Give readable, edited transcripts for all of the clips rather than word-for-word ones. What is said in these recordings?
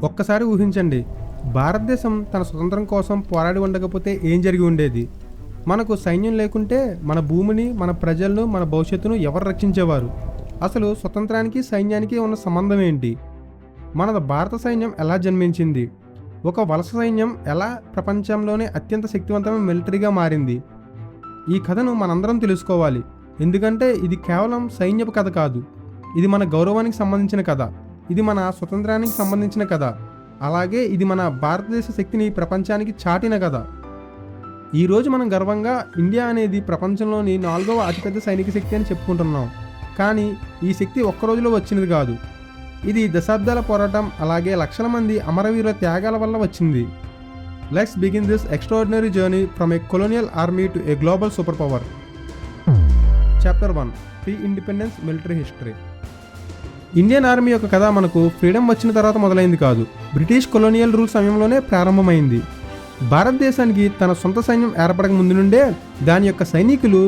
ఒక్కసారి ఊహించండి, భారతదేశం తన స్వతంత్రం కోసం పోరాడి ఉండకపోతే ఏం జరిగి ఉండేది? మనకు సైన్యం లేకుంటే మన భూమిని, మన ప్రజలను, మన భవిష్యత్తును ఎవరు రక్షించేవారు? అసలు స్వతంత్రానికి సైన్యానికి ఉన్న సంబంధం ఏంటి? మన భారత సైన్యం ఎలా జన్మించింది? ఒక వలస సైన్యం ఎలా ప్రపంచంలోనే అత్యంత శక్తివంతమైన మిలిటరీగా మారింది? ఈ కథను మనందరం తెలుసుకోవాలి. ఎందుకంటే ఇది కేవలం సైన్యపు కథ కాదు, ఇది మన గౌరవానికి సంబంధించిన కథ, ఇది మన స్వతంత్రానికి సంబంధించిన కథ, అలాగే ఇది మన భారతదేశ శక్తిని ప్రపంచానికి చాటిన కథ. ఈరోజు మనం గర్వంగా ఇండియా అనేది ప్రపంచంలోని 4వ అతిపెద్ద సైనిక శక్తి అని చెప్పుకుంటున్నాం. కానీ ఈ శక్తి ఒక్క రోజులో వచ్చినది కాదు. ఇది దశాబ్దాల పోరాటం, అలాగే లక్షల మంది అమరవీరుల త్యాగాల వల్ల వచ్చింది. Let's begin this extraordinary journey from A colonial army to a global super power. Chapter 1, pre independence military history. Indian army యొక్క కథ మనకు ఫ్రీడమ్ వచ్చిన తర్వాత మొదలైంది కాదు, బ్రిటిష్ కొలోనియల్ రూల్ సమయంలోనే ప్రారంభమైంది. భారతదేశానికి తన సొంత సైన్యం ఏర్పడక ముందు నుండే దాని యొక్క సైనికులు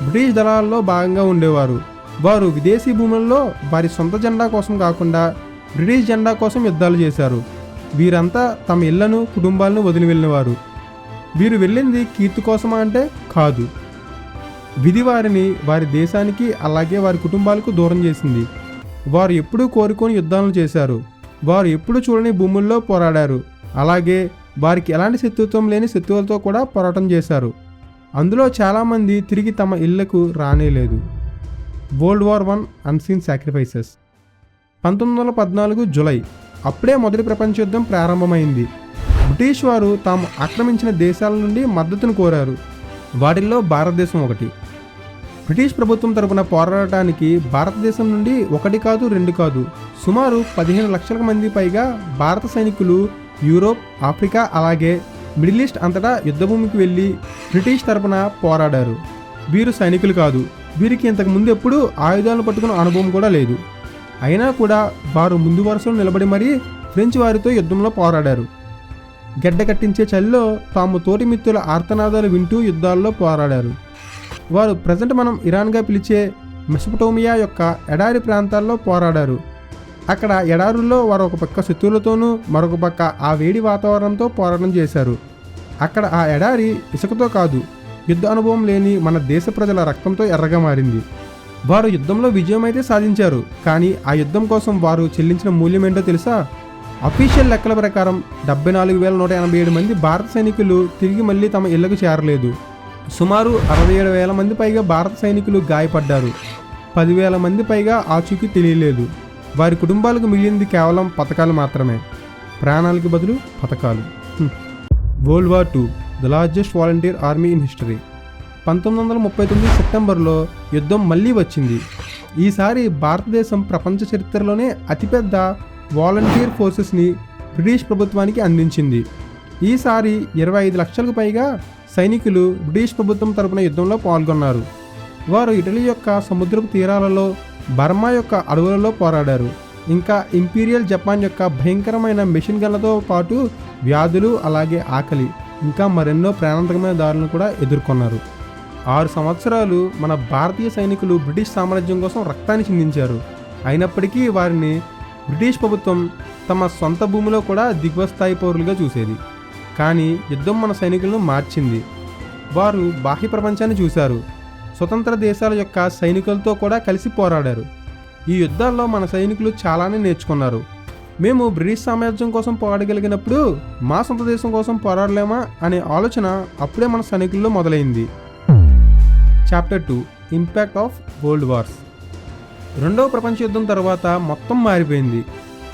బ్రిటిష్ దళాల్లో భాగంగా ఉండేవారు. వారు విదేశీ భూముల్లో వారి సొంత జెండా కోసం కాకుండా బ్రిటిష్ జెండా కోసం యుద్ధాలు చేశారు. వీరంతా తమ ఇళ్లను, కుటుంబాలను వదిలి వెళ్ళినవారు. వీరు వెళ్ళింది కీర్తి కోసమా అంటే కాదు. విధి వారిని వారి దేశానికి అలాగే వారి కుటుంబాలకు దూరం చేసింది. వారు ఎప్పుడూ కోరుకొని యుద్ధాలను చేశారు. వారు ఎప్పుడూ చూడని భూముల్లో పోరాడారు. అలాగే వారికి ఎలాంటి శత్రుత్వం లేని శత్రువులతో కూడా పోరాటం చేశారు. అందులో చాలామంది తిరిగి తమ ఇళ్లకు రానేలేదు. World war 1 unseen sacrifices. 1914 July, అప్పుడే మొదటి ప్రపంచ యుద్ధం ప్రారంభమైంది. బ్రిటిష్ వారు తాము ఆక్రమించిన దేశాల నుండి మద్దతును కోరారు. వాటిల్లో భారతదేశం ఒకటి. బ్రిటిష్ ప్రభుత్వం తరపున పోరాడటానికి భారతదేశం నుండి 1 కాదు 2 కాదు, సుమారు 15 లక్షల మంది పైగా భారత సైనికులు యూరోప్, ఆఫ్రికా అలాగే మిడిల్ ఈస్ట్ అంతటా యుద్ధభూమికి వెళ్ళి బ్రిటిష్ తరపున పోరాడారు. వీరు సైనికులు కాదు, వీరికి ఇంతకు ముందు ఎప్పుడూ ఆయుధాలను పట్టుకున్న అనుభవం కూడా లేదు. అయినా కూడా వారు ముందు వరుసలో నిలబడి మరీ ఫ్రెంచ్ వారితో యుద్ధంలో పోరాడారు. గడ్డ కట్టించే చలిలో తాము తోటి మిత్రుల ఆర్తనాదాలు వింటూ యుద్ధాల్లో పోరాడారు. వారు ప్రజెంట్ మనం ఇరాన్గా పిలిచే మెసొపటోమియా యొక్క ఎడారి ప్రాంతాల్లో పోరాడారు. అక్కడ ఎడారుల్లో వారు ఒక పక్క శత్రువులతోనూ మరొక పక్క ఆ వేడి వాతావరణంతో పోరాటం చేశారు. అక్కడ ఆ ఎడారి ఇసుకతో కాదు, యుద్ధ అనుభవం లేని మన దేశ ప్రజల రక్తంతో ఎర్రగా మారింది. వారు యుద్ధంలో విజయం అయితే సాధించారు, కానీ ఆ యుద్ధం కోసం వారు చెల్లించిన మూల్యం ఏంటో తెలుసా? అఫీషియల్ లెక్కల ప్రకారం 74,187 మంది భారత సైనికులు తిరిగి మళ్ళీ తమ ఇళ్లకు చేరలేదు. సుమారు 67,000 మంది పైగా భారత సైనికులు గాయపడ్డారు. 10,000 మంది పైగా ఆచూకీ తెలియలేదు. వారి కుటుంబాలకు మిగిలింది కేవలం పథకాలు మాత్రమే, ప్రాణాలకు బదులు పథకాలు. World war 2, the largest volunteer army in history. 1939 సెప్టెంబర్లో యుద్ధం మళ్ళీ వచ్చింది. ఈసారి భారతదేశం ప్రపంచ చరిత్రలోనే అతిపెద్ద వాలంటీర్ ఫోర్సెస్ని బ్రిటిష్ ప్రభుత్వానికి అందించింది. ఈసారి 25 లక్షలకు పైగా సైనికులు బ్రిటిష్ ప్రభుత్వం తరపున యుద్ధంలో పాల్గొన్నారు. వారు ఇటలీ యొక్క సముద్రపు తీరాలలో, బర్మా యొక్క అడవులలో పోరాడారు. ఇంకా ఇంపీరియల్ జపాన్ యొక్క భయంకరమైన మెషిన్ గన్లతో పాటు వ్యాధులు, అలాగే ఆకలి, ఇంకా మరెన్నో ప్రాణాంతకమైన దారులను కూడా ఎదుర్కొన్నారు. 6 సంవత్సరాలు మన భారతీయ సైనికులు బ్రిటిష్ సామ్రాజ్యం కోసం రక్తాన్ని చిందించారు. అయినప్పటికీ వారిని బ్రిటిష్ ప్రభుత్వం తమ సొంత భూమిలో కూడా దిగువ స్థాయి పౌరులుగా చూసేది. కానీ యుద్ధం మన సైనికులను మార్చింది. వారు బాహ్య ప్రపంచాన్ని చూశారు. స్వతంత్ర దేశాల యొక్క సైనికులతో కూడా కలిసి పోరాడారు. ఈ యుద్ధాల్లో మన సైనికులు చాలానే నేర్చుకున్నారు. మేము బ్రిటిష్ సామ్రాజ్యం కోసం పోరాడగలిగినప్పుడు మా సొంత దేశం కోసం పోరాడలేమా అనే ఆలోచన అప్పుడే మన సైనికుల్లో మొదలైంది. Chapter 2, impact of world wars. 2వ ప్రపంచ యుద్ధం తర్వాత మొత్తం మారిపోయింది.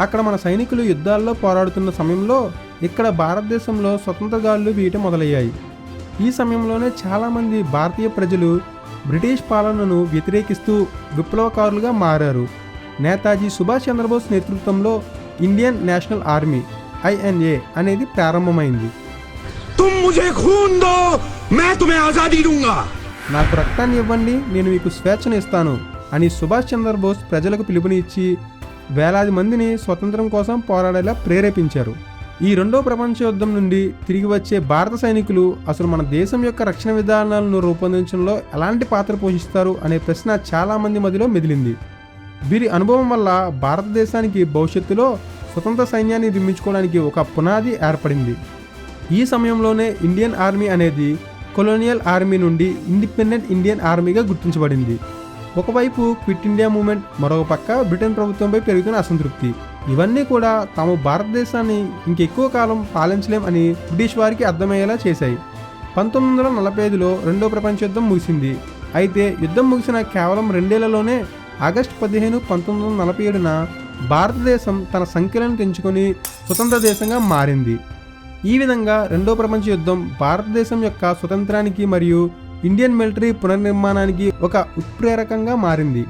అక్కడ మన సైనికులు యుద్ధాల్లో పోరాడుతున్న సమయంలో ఇక్కడ భారతదేశంలో స్వతంత్ర గాలులు వీయటం మొదలయ్యాయి. ఈ సమయంలోనే చాలామంది భారతీయ ప్రజలు బ్రిటిష్ పాలనను వ్యతిరేకిస్తూ విప్లవకారులుగా మారారు. నేతాజీ సుభాష్ చంద్రబోస్ నేతృత్వంలో ఇండియన్ నేషనల్ ఆర్మీ INA అనేది ప్రారంభమైంది. నాకు రక్తాన్ని ఇవ్వండి, నేను మీకు స్వేచ్ఛను ఇస్తాను అని సుభాష్ చంద్రబోస్ ప్రజలకు పిలుపునిచ్చి వేలాది మందిని స్వతంత్రం కోసం పోరాడేలా ప్రేరేపించారు. ఈ 2వ ప్రపంచ యుద్ధం నుండి తిరిగి వచ్చే భారత సైనికులు అసలు మన దేశం యొక్క రక్షణ విధానాలను రూపొందించడంలో ఎలాంటి పాత్ర పోషిస్తారు అనే ప్రశ్న చాలామంది మధ్యలో మెదిలింది. వీరి అనుభవం వల్ల భారతదేశానికి భవిష్యత్తులో స్వతంత్ర సైన్యాన్ని నిర్మించుకోవడానికి ఒక పునాది ఏర్పడింది. ఈ సమయంలోనే ఇండియన్ ఆర్మీ అనేది కొలోనియల్ ఆర్మీ నుండి ఇండిపెండెంట్ ఇండియన్ ఆర్మీగా గుర్తించబడింది. ఒకవైపు క్విట్ ఇండియా మూవ్మెంట్, మరొక పక్క బ్రిటన్ ప్రభుత్వంపై పెరుగుతున్న అసంతృప్తి, ఇవన్నీ కూడా తాము భారతదేశాన్ని ఇంకెక్కువ కాలం పాలించలేం అని బ్రిటిష్ వారికి అర్థమయ్యేలా చేశాయి. 1945లో రెండో ప్రపంచ యుద్ధం ముగిసింది. అయితే యుద్ధం ముగిసిన కేవలం 2 ఏళ్లలోనే ఆగస్టు 15, 1947న భారతదేశం తన సంఖ్యలను తెంచుకొని స్వతంత్ర దేశంగా మారింది. ఈ విధంగా రెండో ప్రపంచ యుద్ధం భారతదేశం యొక్క స్వతంత్రానికి మరియు ఇండియన్ మిలిటరీ పునర్నిర్మాణానికి ఒక ఉత్ప్రేరకంగా మారింది.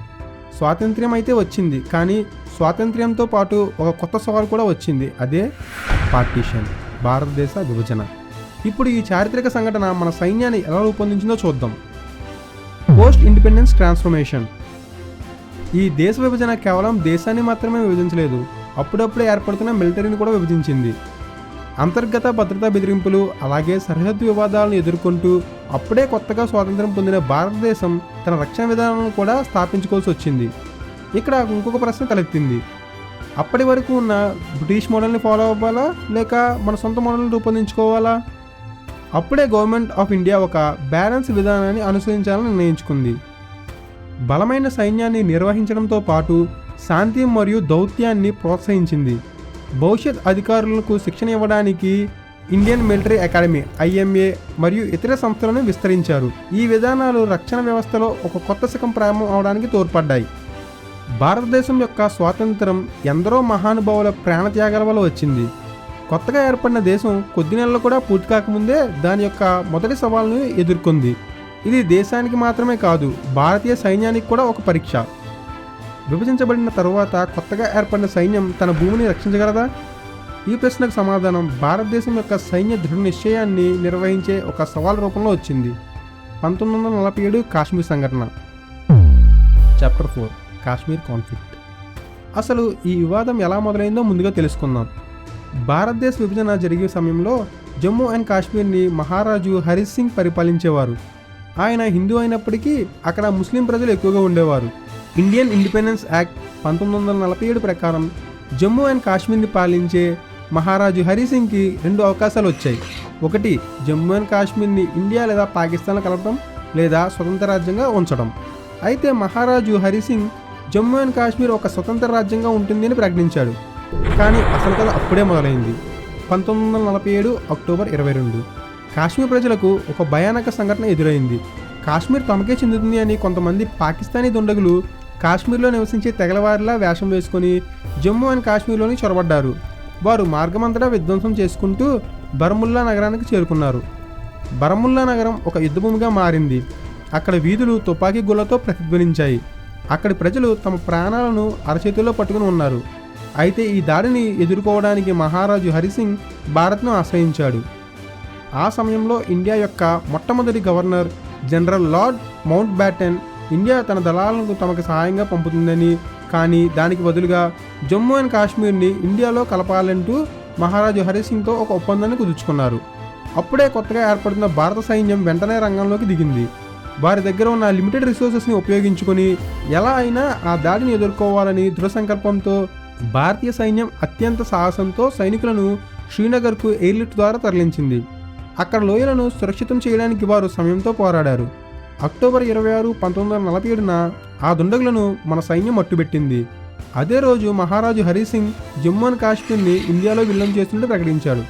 స్వాతంత్ర్యం అయితే వచ్చింది, కానీ స్వాతంత్ర్యంతో పాటు ఒక కొత్త సవాల్ కూడా వచ్చింది. అదే పార్టీషన్, భారతదేశ విభజన. ఇప్పుడు ఈ చారిత్రక సంఘటన మన సైన్యాన్ని ఎలా రూపొందించిందో చూద్దాం. Post independence transformation. ఈ దేశ విభజన కేవలం దేశాన్ని మాత్రమే విభజించలేదు, అప్పుడప్పుడే ఏర్పడుతున్న మిలిటరీని కూడా విభజించింది. అంతర్గత భద్రతా బెదిరింపులు, అలాగే సరిహద్దు వివాదాలను ఎదుర్కొంటూ అప్పుడే కొత్తగా స్వాతంత్రం పొందిన భారతదేశం తన రక్షణ విధానాలను కూడా స్థాపించుకోవాల్సి వచ్చింది. ఇక్కడ ఇంకొక ప్రశ్న తలెత్తింది. అప్పటి వరకు ఉన్న బ్రిటిష్ మోడల్ని ఫాలో అవ్వాలా, లేక మన సొంత మోడల్ని రూపొందించుకోవాలా? అప్పుడే గవర్నమెంట్ ఆఫ్ ఇండియా ఒక బ్యాలెన్స్ విధానాన్ని అనుసరించాలని నిర్ణయించుకుంది. బలమైన సైన్యాన్ని నిర్వహించడంతో పాటు శాంతి మరియు దౌత్యాన్ని ప్రోత్సహించింది. భవిష్యత్ అధికారులకు శిక్షణ ఇవ్వడానికి ఇండియన్ మిలిటరీ అకాడమీ IMA మరియు ఇతర సంస్థలను విస్తరించారు. ఈ విధానాలు రక్షణ వ్యవస్థలో ఒక కొత్త శకం ప్రారంభం అవడానికి తోడ్పడ్డాయి. భారతదేశం యొక్క స్వాతంత్రం ఎందరో మహానుభావుల ప్రాణత్యాగాల వల్ల వచ్చింది. కొత్తగా ఏర్పడిన దేశం కొద్ది నెలలు కూడా పూర్తి కాకముందే దాని యొక్క మొదటి సవాల్ను ఎదుర్కొంది. ఇది దేశానికి మాత్రమే కాదు, భారతీయ సైన్యానికి కూడా ఒక పరీక్ష. విభజించబడిన తరువాత కొత్తగా ఏర్పడిన సైన్యం తన భూమిని రక్షించగలదా? ఈ ప్రశ్నకు సమాధానం భారతదేశం యొక్క సైన్య దృఢ నిశ్చయాన్ని నిర్వహించే ఒక సవాల్ రూపంలో వచ్చింది. 1947 కాశ్మీర్ సంఘటన. Chapter 4 Kashmir conflict. అసలు ఈ వివాదం ఎలా మొదలైందో ముందుగా తెలుసుకుందాం. భారతదేశ విభజన జరిగే సమయంలో జమ్మూ అండ్ కాశ్మీర్ని మహారాజు హరి సింగ్ పరిపాలించేవారు. ఆయన హిందూ అయినప్పటికీ అక్కడ ముస్లిం ప్రజలు ఎక్కువగా ఉండేవారు. ఇండియన్ ఇండిపెండెన్స్ యాక్ట్ 1947 ప్రకారం జమ్మూ అండ్ కాశ్మీర్ని పాలించే మహారాజు హరి సింగ్కి 2 అవకాశాలు వచ్చాయి. ఒకటి, జమ్మూ అండ్ కాశ్మీర్ని ఇండియా లేదా పాకిస్తాన్లో కలపడం, లేదా స్వతంత్ర రాజ్యంగా ఉంచడం. అయితే మహారాజు హరి సింగ్ జమ్మూ అండ్ కాశ్మీర్ ఒక స్వతంత్ర రాజ్యంగా ఉంటుంది అని ప్రకటించాడు. కానీ అసలు కథ అప్పుడే మొదలైంది. 1947 అక్టోబర్ 22 కాశ్మీర్ ప్రజలకు ఒక భయానక సంఘటన ఎదురైంది. కాశ్మీర్ తమకే చెందుతుంది అని కొంతమంది పాకిస్తానీ దుండగులు కాశ్మీర్లో నివసించే తెగలవారిలా వేషం వేసుకొని జమ్మూ అండ్ కాశ్మీర్లోని చొరబడ్డారు. వారు మార్గమంతటా విధ్వంసం చేసుకుంటూ బరముల్లా నగరానికి చేరుకున్నారు. బరముల్లా నగరం ఒక యుద్ధభూమిగా మారింది. అక్కడ వీధులు తుపాకీ గుళ్లతో ప్రతిధ్వనించాయి. అక్కడి ప్రజలు తమ ప్రాణాలను అరచేతుల్లో పట్టుకుని ఉన్నారు. అయితే ఈ దాడిని ఎదుర్కోవడానికి మహారాజు హరిసింగ్ భారత్ను ఆశ్రయించాడు. ఆ సమయంలో ఇండియా యొక్క మొట్టమొదటి governor general lord mount baton India తన దళాలను తమకు సహాయంగా పంపుతుందని, కానీ దానికి బదులుగా జమ్మూ అండ్ కాశ్మీర్ని ఇండియాలో కలపాలంటూ మహారాజు హరిసింగ్తో ఒక ఒప్పందాన్ని కుదుర్చుకున్నారు. అప్పుడే కొత్తగా ఏర్పడుతున్న భారత సైన్యం వెంటనే రంగంలోకి దిగింది. వారి దగ్గర ఉన్న లిమిటెడ్ రిసోర్సెస్ని ఉపయోగించుకొని ఎలా అయినా ఆ దాడిని ఎదుర్కోవాలని దృఢ సంకల్పంతో భారతీయ సైన్యం అత్యంత సాహసంతో సైనికులను శ్రీనగర్కు ఎయిర్లిఫ్ట్ ద్వారా తరలించింది. అక్కడ లోయలను సురక్షితం చేయడానికి వారు సమయంతో పోరాడారు. అక్టోబర్ 26, 1947న ఆ దుండగులను మన సైన్యం మట్టుబెట్టింది. అదే రోజు మహారాజు హరిసింగ్ జమ్మూ అండ్ కాశ్మీర్ని ఇండియాలో విలీనం చేస్తున్నట్టు ప్రకటించాడు.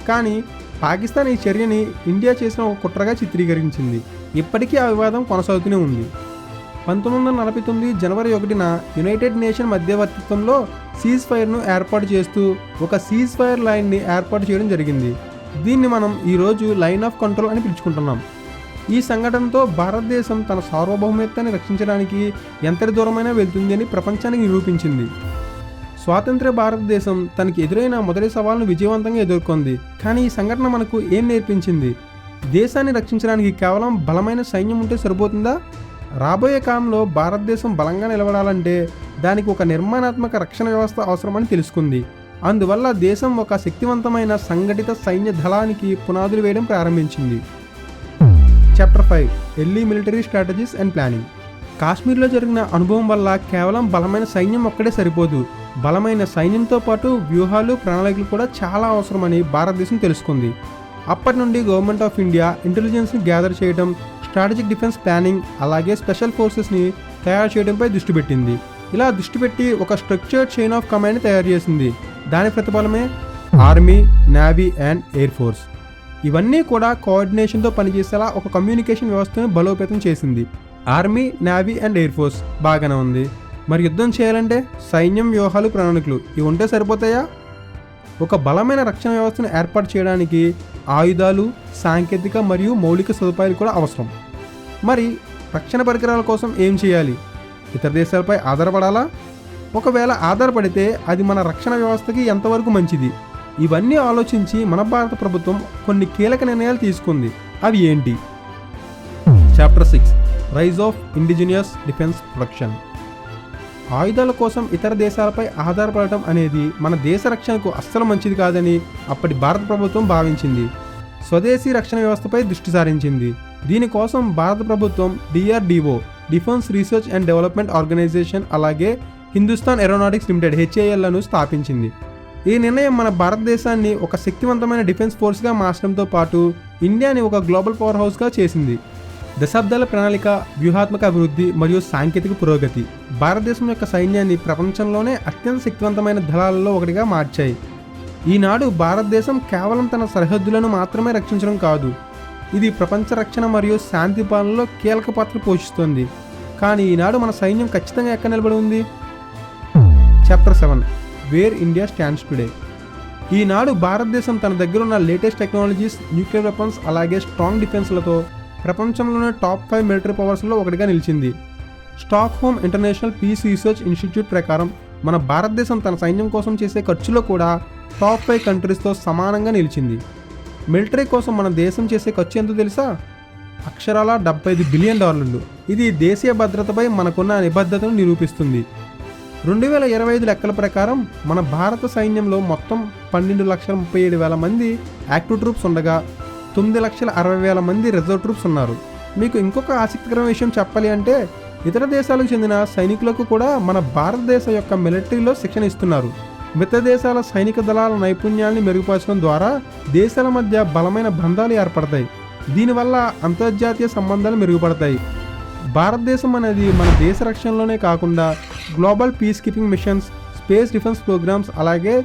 కానీ పాకిస్తాన్ ఈ చర్యని ఇండియా చేసిన ఒక కుట్రగా చిత్రీకరించింది. ఇప్పటికీ ఆ వివాదం కొనసాగుతూనే ఉంది. 1949 జనవరి 1న యునైటెడ్ నేషన్ మధ్యవర్తిత్వంలో సీజ్ ఫైర్ను ఏర్పాటు చేస్తూ ఒక సీజ్ ఫైర్ లైన్ని ఏర్పాటు చేయడం జరిగింది. దీన్ని మనం ఈరోజు లైన్ ఆఫ్ కంట్రోల్ అని పిలుచుకుంటున్నాం. ఈ సంఘటనతో భారతదేశం తన సార్వభౌమత్వాన్ని రక్షించడానికి ఎంతటి దూరమైనా వెళ్తుంది అని ప్రపంచానికి నిరూపించింది. స్వాతంత్ర్య భారతదేశం తనకి ఎదురైన మొదటి సవాల్ను విజయవంతంగా ఎదుర్కొంది. కానీ ఈ సంఘటన మనకు ఏం నేర్పించింది? దేశాన్ని రక్షించడానికి కేవలం బలమైన సైన్యం ఉంటే సరిపోతుందా? రాబోయే కాలంలో భారతదేశం బలంగా నిలబడాలంటే దానికి ఒక నిర్మాణాత్మక రక్షణ వ్యవస్థ అవసరమని తెలుసుకుంది. అందువల్ల దేశం ఒక శక్తివంతమైన సంఘటిత సైన్య దళానికి పునాదులు వేయడం ప్రారంభించింది. Chapter 5 early military strategies and planning. కాశ్మీర్లో జరిగిన అనుభవం వల్ల కేవలం బలమైన సైన్యం ఒక్కడే సరిపోదు, బలమైన సైన్యంతో పాటు వ్యూహాలు ప్రణాళికలు కూడా చాలా అవసరమని భారతదేశం తెలుసుకుంది. అప్పటి నుండి గవర్నమెంట్ ఆఫ్ ఇండియా ఇంటెలిజెన్స్ని గ్యాదర్ చేయడం, స్ట్రాటజిక్ డిఫెన్స్ ప్లానింగ్ అలాగే స్పెషల్ ఫోర్సెస్ని తయారు చేయడంపై దృష్టి పెట్టింది. ఇలా దృష్టి పెట్టి ఒక స్ట్రక్చర్డ్ చైన్ ఆఫ్ కమాండ్ని తయారు చేసింది. దాని ప్రతిఫలమే army, navy and air force. ఇవన్నీ కూడా కోఆర్డినేషన్తో పనిచేసేలా ఒక కమ్యూనికేషన్ వ్యవస్థను బలోపేతం చేసింది. Army, navy and air force బాగానే ఉంది. మరి యుద్ధం చేయాలంటే సైన్యం, వ్యూహాలు, ప్రణాళికలు ఇవి ఉంటే సరిపోతాయా? ఒక బలమైన రక్షణ వ్యవస్థను ఏర్పాటు చేయడానికి ఆయుధాలు, సాంకేతిక మరియు మౌలిక సదుపాయాలు కూడా అవసరం. మరి రక్షణ పరికరాల కోసం ఏం చేయాలి? ఇతర దేశాలపై ఆధారపడాలా? ఒకవేళ ఆధారపడితే అది మన రక్షణ వ్యవస్థకి ఎంతవరకు మంచిది? ఇవన్నీ ఆలోచించి మన భారత ప్రభుత్వం కొన్ని కీలక నిర్ణయాలు తీసుకుంది. అవి ఏంటి? Chapter 6 rise of indigenous defence production. ఆయుధాల కోసం ఇతర దేశాలపై ఆధారపడటం అనేది మన దేశ రక్షణకు అస్సలు మంచిది కాదని అప్పటి భారత ప్రభుత్వం భావించింది. స్వదేశీ రక్షణ వ్యవస్థపై దృష్టి సారించింది. దీనికోసం భారత ప్రభుత్వం DRDO, defence research and development organisation, అలాగే హిందుస్థాన్ ఏరోనాటిక్స్ లిమిటెడ్ HALలను స్థాపించింది. ఈ నిర్ణయం మన భారతదేశాన్ని ఒక శక్తివంతమైన డిఫెన్స్ ఫోర్స్గా మార్చడంతో పాటు ఇండియాని ఒక గ్లోబల్ పవర్ హౌస్గా చేసింది. దశాబ్దాల ప్రణాళిక, వ్యూహాత్మక అభివృద్ధి మరియు సాంకేతిక పురోగతి భారతదేశం యొక్క సైన్యాన్ని ప్రపంచంలోనే అత్యంత శక్తివంతమైన దళాలలో ఒకటిగా మార్చాయి. ఈనాడు భారతదేశం కేవలం తన సరిహద్దులను మాత్రమే రక్షించడం కాదు, ఇది ప్రపంచ రక్షణ మరియు శాంతి పాలనలో కీలక పాత్ర పోషిస్తుంది. కానీ ఈనాడు మన సైన్యం ఖచ్చితంగా ఎక్కడ నిలబడి ఉంది? Chapter 7 where India stands today. ఈనాడు భారతదేశం తన దగ్గర ఉన్న లేటెస్ట్ టెక్నాలజీస్, న్యూక్లియర్ వెపన్స్ అలాగే స్ట్రాంగ్ డిఫెన్స్లతో ప్రపంచంలోనే టాప్ 5 మిలిటరీ పవర్స్లో ఒకటిగా నిలిచింది. Stockholm International Peace Research Institute ప్రకారం మన భారతదేశం తన సైన్యం కోసం చేసే ఖర్చులో కూడా టాప్ 5 కంట్రీస్తో సమానంగా నిలిచింది. మిలిటరీ కోసం మన దేశం చేసే ఖర్చు ఎంతో తెలుసా? అక్షరాల $75 బిలియన్. ఇది దేశీయ భద్రతపై మనకున్న నిబద్ధతను నిరూపిస్తుంది. 2025 లెక్కల ప్రకారం మన భారత సైన్యంలో మొత్తం 12,37,000 మంది యాక్టివ్ ట్రూప్స్ ఉండగా 9,60,000 మంది రిజర్వ్ ట్రూప్స్ ఉన్నారు. మీకు ఇంకొక ఆసక్తికరమైన విషయం చెప్పాలి అంటే ఇతర దేశాలకు చెందిన సైనికులకు కూడా మన భారతదేశ యొక్క మిలిటరీలో శిక్షణ ఇస్తున్నారు. మిగతా దేశాల సైనిక దళాల నైపుణ్యాన్ని మెరుగుపరచడం ద్వారా దేశాల మధ్య బలమైన బంధాలు ఏర్పడతాయి. దీనివల్ల అంతర్జాతీయ సంబంధాలు మెరుగుపడతాయి. భారతదేశం అనేది మన దేశ రక్షణలోనే కాకుండా global peace keeping missions, space defence programmes అలాగే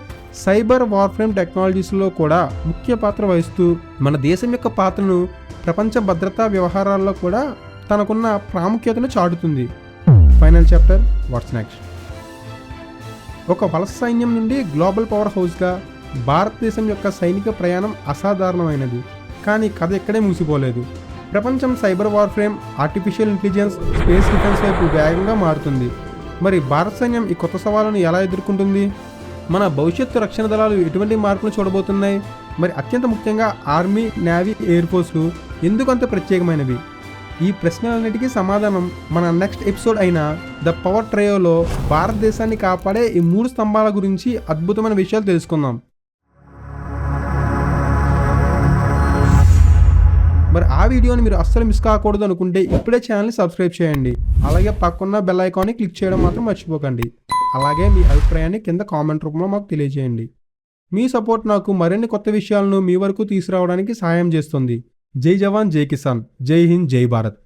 సైబర్ వార్ఫేర్ టెక్నాలజీస్లో కూడా ముఖ్య పాత్ర వహిస్తూ మన దేశం యొక్క పాత్రను ప్రపంచ భద్రతా వ్యవహారాల్లో కూడా తనకున్న ప్రాముఖ్యతను చాటుతుంది. Final chapter what's next. ఒక వలస సైన్యం నుండి గ్లోబల్ పవర్ హౌస్గా భారతదేశం యొక్క సైనిక ప్రయాణం అసాధారణమైనది. కానీ కథ ఎక్కడే ముగిసిపోలేదు. ప్రపంచం cyber warfare, artificial intelligence, space defence వైపు వేగంగా మారుతుంది. మరి భారత సైన్యం ఈ కొత్త సవాళ్ళను ఎలా ఎదుర్కొంటుంది? మన భవిష్యత్తు రక్షణ దళాలు ఎటువంటి మార్పులు చూడబోతున్నాయి? మరి అత్యంత ముఖ్యంగా ఆర్మీ, నేవీ, ఎయిర్ ఫోర్స్లు ఎందుకు అంత ప్రత్యేకమైనవి? ఈ ప్రశ్నలన్నిటికీ సమాధానం మన నెక్స్ట్ ఎపిసోడ్ అయిన ద పవర్ ట్రయోలో భారతదేశాన్ని కాపాడే ఈ 3 స్తంభాల గురించి అద్భుతమైన విషయాలు తెలుసుకుందాం. మరి ఆ వీడియోని మీరు అస్సలు మిస్ కాకూడదు అనుకుంటే ఇప్పుడే ఛానల్ని సబ్స్క్రైబ్ చేయండి. అలాగే పక్కన్న బెల్ ఐకాన్ని క్లిక్ చేయడం మాత్రం మర్చిపోకండి. అలాగే మీ అభిప్రాయాన్ని కింద కామెంట్ రూపంలో మాకు తెలియజేయండి. మీ సపోర్ట్ నాకు మరిన్ని కొత్త విషయాలను మీ వరకు తీసుకురావడానికి సహాయం చేస్తుంది. జై జవాన్, జై కిసాన్, జై హింద్, జై భారత్.